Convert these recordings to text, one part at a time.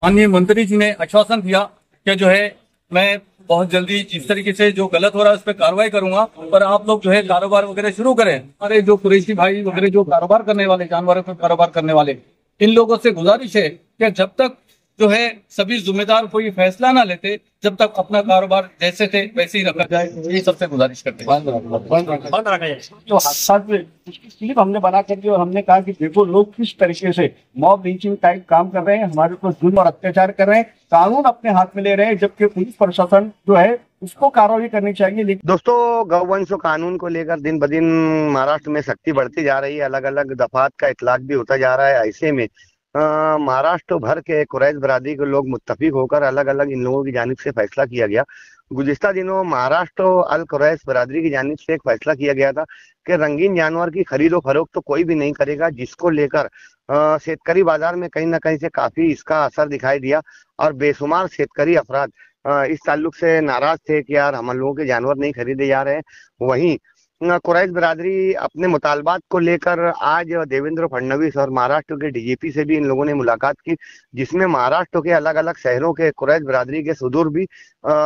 माननीय मंत्री जी ने आश्वासन दिया कि जो है मैं बहुत जल्दी इस तरीके से जो गलत हो रहा है उस पर कार्रवाई करूंगा। पर आप लोग जो है कारोबार वगैरह शुरू करें। हमारे जो कुरैशी भाई वगैरह जो कारोबार करने वाले, जानवरों का कारोबार करने वाले, इन लोगों से गुजारिश है कि जब तक जो है सभी जिम्मेदार कोई फैसला ना लेते, जब तक अपना कारोबार जैसे थे वैसे ही रखा जाए, यही सबसे गुजारिश करते हैं। बंद रखा जाए। जो हादसा उसकी क्लिप हमने बना करके और हमने कहा कि देखो लोग किस तरीके से मॉब लिंचिंग टाइप काम कर रहे हैं, हमारे ऊपर जुल्म और अत्याचार कर रहे हैं, कानून अपने हाथ में ले रहे हैं, जबकि पुलिस प्रशासन जो है उसको कार्रवाई करनी चाहिए। दोस्तों, गौवंश कानून को लेकर दिन ब दिन महाराष्ट्र में सख्ती बढ़ती जा रही है। अलग अलग दफात का इतलाक भी होता जा रहा है। ऐसे में महाराष्ट्र भर के कुरैश बरादरी के लोग मुत्तफिक होकर अलग अलग इन लोगों की जानिब से फैसला किया गया। गुज़िश्ता दिनों महाराष्ट्र अल कुरैश बरादरी की जानिब से एक फैसला किया गया था कि रंगीन जानवर की खरीदो फरोख्त तो कोई भी नहीं करेगा, जिसको लेकर शेतकरी बाजार में कहीं ना कहीं से काफी इसका असर दिखाई दिया और बेशुमार शेतकरी अफराद इस ताल्लुक से नाराज थे कि यार हम लोगों के जानवर नहीं खरीदे जा रहे हैं। वहीं कुरैश बिरादरी अपने मुतालबात को लेकर आज देवेंद्र फडणवीस और महाराष्ट्र के डीजीपी से भी इन लोगों ने मुलाकात की, जिसमें महाराष्ट्र के अलग अलग शहरों के कुरैश बिरादरी के सदूर भी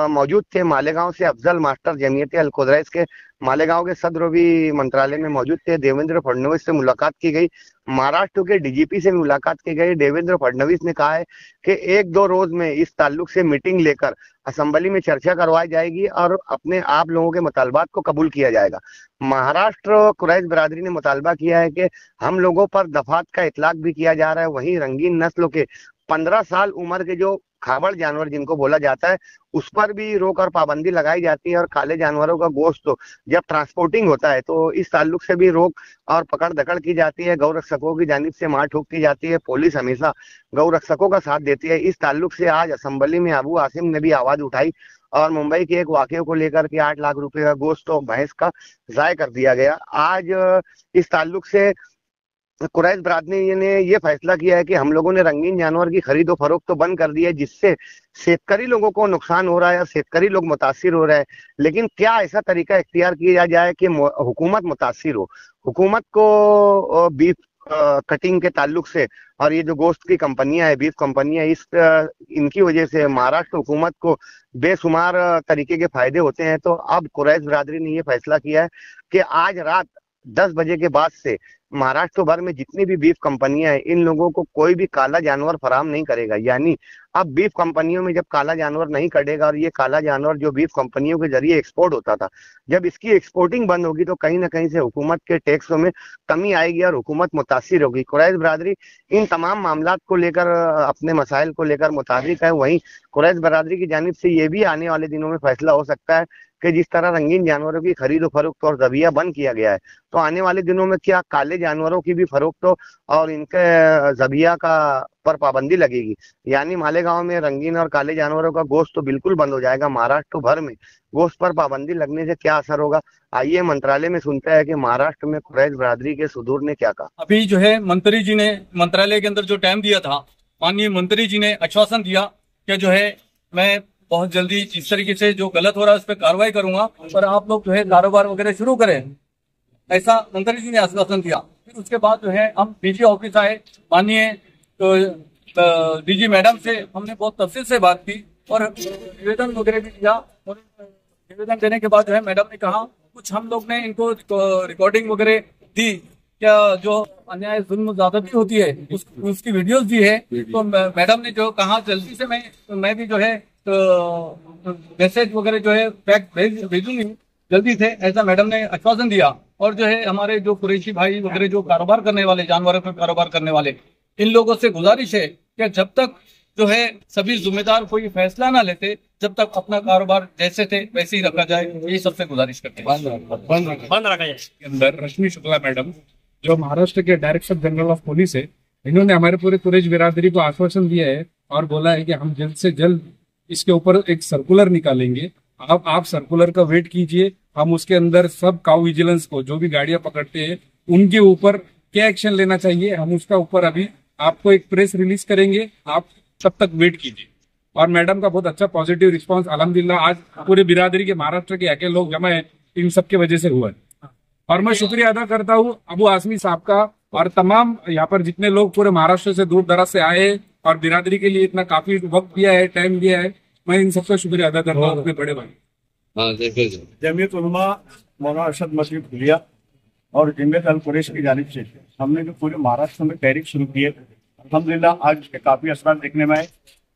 मौजूद थे। मालेगांव से अफजल मास्टर जमीयत अल कुरैश के मालेगांव के सदर भी मंत्रालय में मौजूद थे। देवेंद्र फडणवीस से मुलाकात की गई, महाराष्ट्र के डीजीपी से मुलाकात की गई। देवेंद्र फडणवीस ने कहा है कि 1-2 रोज में इस ताल्लुक से मीटिंग लेकर असेंबली में चर्चा करवाई जाएगी और अपने आप लोगों के मुतालबात को कबूल किया जाएगा। महाराष्ट्र कुरैश बिरादरी ने मुतालबा किया है कि हम लोगों पर दफात का इतलाक भी किया जा रहा है। वहीं रंगीन नस्लों के 15 साल उम्र के जो खाबड़ जानवर जिनको बोला जाता है, उस पर भी रोक और पाबंदी लगाई जाती है। और काले जानवरों का गोश्त तो जब ट्रांसपोर्टिंग होता है तो इस ताल्लुक से भी रोक और पकड़ दकड़ की जाती है। गौ रक्षकों की जानिब से मार ठोक की जाती है। पुलिस हमेशा गौ रक्षकों का साथ देती है। इस ताल्लुक से आज असेंबली में अबू आसिम ने भी आवाज उठाई और मुंबई के एक वाकये को लेकर के 8 लाख रुपए का गोश्त और भैंस का ज़ाय कर दिया गया। आज इस ताल्लुक से कुरैश बिरादरी ने यह फैसला किया है कि हम लोगों ने रंगीन जानवर की खरीदो फरोख्त तो बंद कर दी है, जिससे शेतकरी लोगों को नुकसान हो रहा है और शेतकरी लोग मुतासिर हो रहे हैं। लेकिन क्या ऐसा तरीका इख्तियार किया जाए कि हुकूमत मुतासिर हो? हुकूमत को बीफ कटिंग के ताल्लुक से और ये जो गोश्त की कंपनियां है, बीफ कंपनियां, इनकी वजह से महाराष्ट्र हुकूमत को बेशुमार तरीके के फायदे होते हैं। तो अब कुरैश बिरादरी ने यह फैसला किया है कि आज रात 10 बजे के बाद से महाराष्ट्र भर में जितनी भी बीफ कंपनियां हैं, इन लोगों को कोई भी काला जानवर फराहम नहीं करेगा। यानी अब बीफ कंपनियों में जब काला जानवर नहीं कटेगा और ये काला जानवर जो बीफ कंपनियों के जरिए एक्सपोर्ट होता था, जब इसकी एक्सपोर्टिंग बंद होगी तो कहीं ना कहीं से हुकूमत के टैक्सों में कमी आएगी और हुकूमत मुतासिर होगी। कुरैश बिरादरी इन तमाम मामलात को लेकर, अपने मसाइल को लेकर मुताबिक है। वहीं कुरैश बिरादरी की जानिब से ये भी आने वाले दिनों में फैसला हो सकता है कि जिस तरह रंगीन जानवरों की खरीदो फरोख्त और ज़बिया बंद किया गया है, तो आने वाले दिनों में क्या काले जानवरों की भी फरोख्त और इनके ज़बिया का पर पाबंदी लगेगी। यानी मालेगांव में रंगीन और काले जानवरों का गोश्त तो बिल्कुल बंद हो जाएगा। महाराष्ट्र भर में गोश्त पर पाबंदी लगने से क्या असर होगा, आइए मंत्रालय में सुनते हैं कि महाराष्ट्र में कुरैश बिरादरी के सदूर ने क्या कहा। अभी जो है मंत्री जी ने मंत्रालय के अंदर जो टाइम दिया था, माननीय मंत्री जी ने आश्वासन दिया कि जो है मैं बहुत जल्दी इस तरीके से जो गलत हो रहा है उस पर कार्रवाई करूंगा। पर आप लोग जो है कारोबार वगैरह शुरू करें, ऐसा मंत्री जी ने आश्वासन दिया। फिर उसके बाद जो है हम डीजी ऑफिस आए, माननीय डीजी मैडम से हमने बहुत तफसील से बात की और निवेदन वगैरह भी दिया। और निवेदन देने के बाद जो है मैडम ने कहा, कुछ हम लोग ने इनको रिकॉर्डिंग वगैरह दी, क्या जो अन्याय जुल्म ज्यादती होती है उसकी वीडियोस भी है। तो मैडम ने जो कहा जल्दी से मैं भी जो है मैसेज वगैरह जो है पैक भेजूंगी जल्दी से, ऐसा मैडम ने आश्वासन दिया। और जो है हमारे जो कुरैशी भाई वगैरह जो कारोबार करने वाले, जानवरों का कारोबार करने वाले, इन लोगों से गुजारिश है कि जब तक जो है सभी जिम्मेदार कोई फैसला ना लेते, जब तक अपना कारोबार जैसे थे वैसे ही रखा जाए, यही सबसे गुजारिश करते हैं। बंद रखा जाए। अंदर रश्मि शुक्ला मैडम जो महाराष्ट्र के डायरेक्टर जनरल ऑफ पुलिस है, इन्होंने हमारे पूरे कुरैश बिरादरी को आश्वासन दिया है और बोला है कि हम जल्द से जल्द इसके ऊपर एक सर्कुलर निकालेंगे। आप सर्कुलर का वेट कीजिए। हम उसके अंदर सब काउ विजिलेंस को, जो भी गाड़ियां पकड़ते हैं उनके ऊपर क्या एक्शन लेना चाहिए, हम उसका ऊपर अभी आपको एक प्रेस रिलीज करेंगे। आप तब तक वेट कीजिए। और मैडम का बहुत अच्छा पॉजिटिव रिस्पांस अल्हम्दुलिल्लाह आज पूरे बिरादरी के, महाराष्ट्र के अकेले लोग जमा है, इन सबके वजह से हुआ है। और मैं शुक्रिया अदा करता हूँ अबू आसमी साहब का और तमाम यहाँ पर जितने लोग पूरे महाराष्ट्र से दूर दराज से आए और बिरादरी के लिए इतना काफी वक्त दिया है, टाइम दिया है, मैं इन सबका शुक्रिया अदा करता हूँ अपने बड़े भाई। हाँ देखिए जमीयत उलमा मौलाना अरशद मसीह भुलिया और जमीयत अल कुरैश की जानिब से हमने जो पूरे महाराष्ट्र में तहरीक शुरू की है, अल्हम्दुलिल्लाह आज के काफी असरात देखने में आए।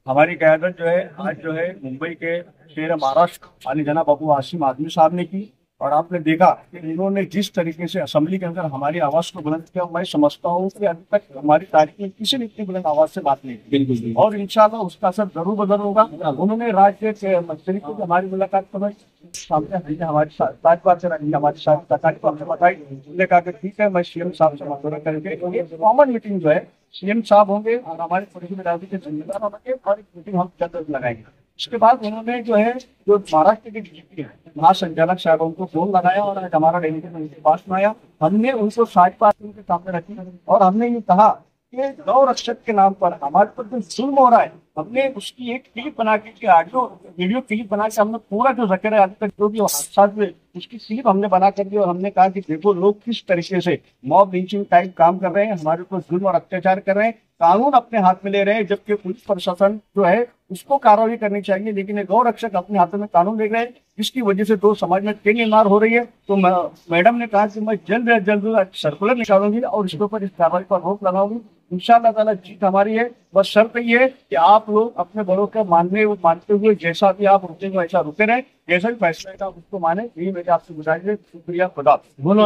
हमारी क़यादत जो है आज जो है मुंबई के शेर महाराष्ट्र आली जनाब अबू हाशिम आजमी साहब ने की, और आपने देखा कि इन्होंने जिस तरीके से असेंबली के अंदर हमारी आवाज को बुलंद किया, मैं समझता हूँ कि अभी तक हमारी तारीख में किसी ने इतनी बुलंद आवाज से बात नहीं की। बिल्कुल। और इंशाल्लाह उसका असर जरूर बदल होगा। उन्होंने राज्य के मंत्री को हमारी मुलाकात करवाई, सामने हमारी सारी बात रही, हमारी सारी तकालीफ हमने बताई। उन्होंने कहा कि ठीक है, मैं सीएम साहब से मशवरा करके एक कॉमन मीटिंग जो है सीएम साहब होंगे और हमारे पुलिस बिरादरी के जिम्मेदार होंगे और एक मीटिंग हम जल्द लगाएंगे। उसके बाद उन्होंने जो है जो महाराष्ट्र के डीजीपी है महासंचालक साहब उनको फोन लगाया और आज हमारा डेलीगेशन उनके पास में आया। हमने उनको सारी बात उनके सामने रखी और हमने ये कहा कि गौ रक्षक के नाम पर हमारे पर जो जुल्म हो रहा है, हमने उसकी एक क्लिप बना के ऑडियो वीडियो क्लिप बना के हमने पूरा जो जिक्र है आज तक जो भी हादसा हुए उसकी क्लिप हमने बना कर दी और हमने कहा कि देखो लोग किस तरीके से मॉब लिंचिंग टाइप काम कर रहे हैं, हमारे ऊपर जुल्म और अत्याचार कर रहे हैं, कानून अपने हाथ में ले रहे हैं, जबकि पुलिस प्रशासन जो है उसको कार्रवाई करनी चाहिए, लेकिन ये गौ रक्षक अपने हाथों में कानून ले रहे हैं, जिसकी वजह से दो समाज में टेढ़ी मार हो रही है। तो मैडम ने कहा कि मैं जल्द से जल्द सर्कुलर निकालूंगी और इसके ऊपर इस कार्रवाई पर रोक लगाऊंगी। इंशाअल्लाह ताला जीत हमारी है। बस शर्त ये है कि आप लोग अपने बड़ों का मानते हुए जैसा भी आप रुके वैसा रुके रहे, जैसा भी फैसला का उसको माने, यही मेरी आपसे गुजारिश है। शुक्रिया, खुदा।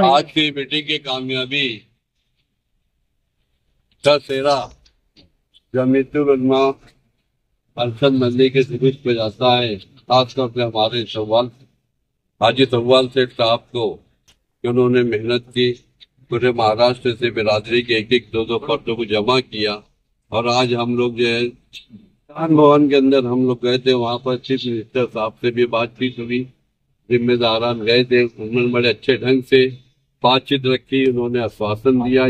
आज की मीटिंग की कामयाबी का सेहरा जमीयत उलमा अरशद मल्लिक के जुलूस पे जाता है, खासतौर पे हमारे सवाल हाजी सवाल सेठ साहब को कि उन्होंने मेहनत की, पूरे महाराष्ट्र से बिरादरी के एक दो फर्दों को जमा किया। और आज हम लोग जो है विधान भवन के अंदर हम लोग गए थे, वहाँ पर चीफ मिनिस्टर साहब से भी बातचीत हुई, जिम्मेदारान गए थे, उन्होंने बड़े अच्छे ढंग से बातचीत रखी, उन्होंने आश्वासन दिया,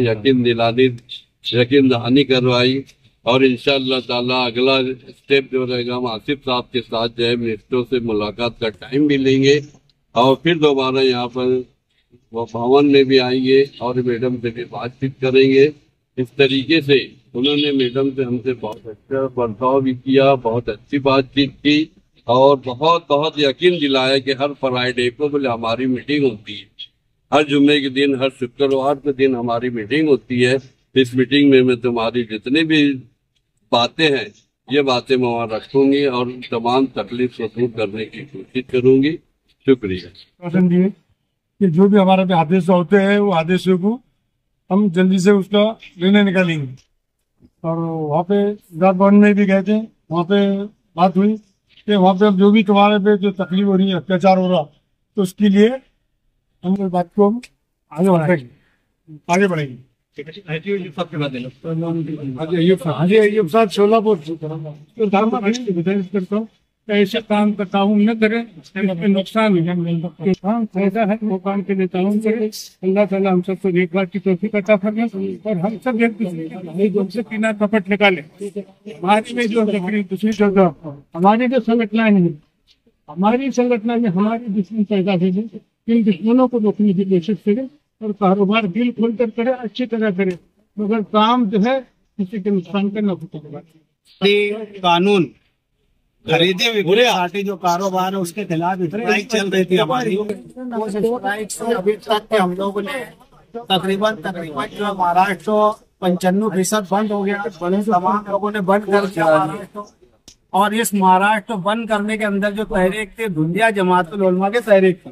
यकीन दहानी करवाई और इंशाअल्लाह ताला अगला स्टेप जो रहेगा हम आसिफ साहब के साथ जो है मिनिस्टरों से मुलाकात का टाइम भी लेंगे और फिर दोबारा यहाँ पर वो भवन में भी आएंगे और मैडम से भी बातचीत करेंगे। इस तरीके से उन्होंने मैडम से हमसे बहुत अच्छा बर्ताव भी किया, बहुत अच्छी बातचीत की और बहुत बहुत यकीन दिलाया कि हर फ्राइडे को बोले हमारी मीटिंग होती है, हर जुम्मे के दिन, हर शुक्रवार के दिन हमारी मीटिंग होती है। इस मीटिंग में मैं तुम्हारी जितनी भी बातें हैं ये बातें मैं वहाँ रखूंगी और तमाम तकलीफ को दूर करने की कोशिश करूंगी। शुक्रिया। कि जो भी हमारे पे आदेश होते हैं वो आदेशों को हम जल्दी से उसका निर्णय निकालेंगे। और वहाँ पे विधान भवन में भी गए थे, वहाँ पे बात हुई कि वहाँ पे जो भी तुम्हारे पे जो तकलीफ हो रही है, अत्याचार हो रहा, तो उसके लिए हम इस बात को आगे बढ़ेंगे। साहब शोलापुर करता हूँ, ऐसे काम का ताउन न करें, नुकसान हो काम फायदा है वो काम के लिए ताउन करें। अल्लाह ताला हम सबको एक बार की तौफीक अता फरमाए और हम सब एक दूसरे से किना कपट निकाले। हमारी में जो दूसरी जगह हमारी जो संगठना है, हमारी संगठना में हमारी दुश्मन पैदा हुई है, इन दुश्मनों को रोकने की कोशिश करें और कारोबार दिल खोलकर करे, अच्छी तरह करे, मगर काम जो है किसी के नुकसान का न हो। कानून खरीदे विक्री जो कारोबार है उसके खिलाफ स्ट्राइक चल रही थी हमारी, स्ट्राइक से अभी तक के हम लोगों ने तकरीबन जो महाराष्ट्र 95% बंद हो गया, तमाम लोगों ने बंद कर दिया महाराष्ट्र। और इस महाराष्ट्र बंद करने के अंदर जो तहरीक थी दुनिया जमातुल उलमा के तहरीक थी,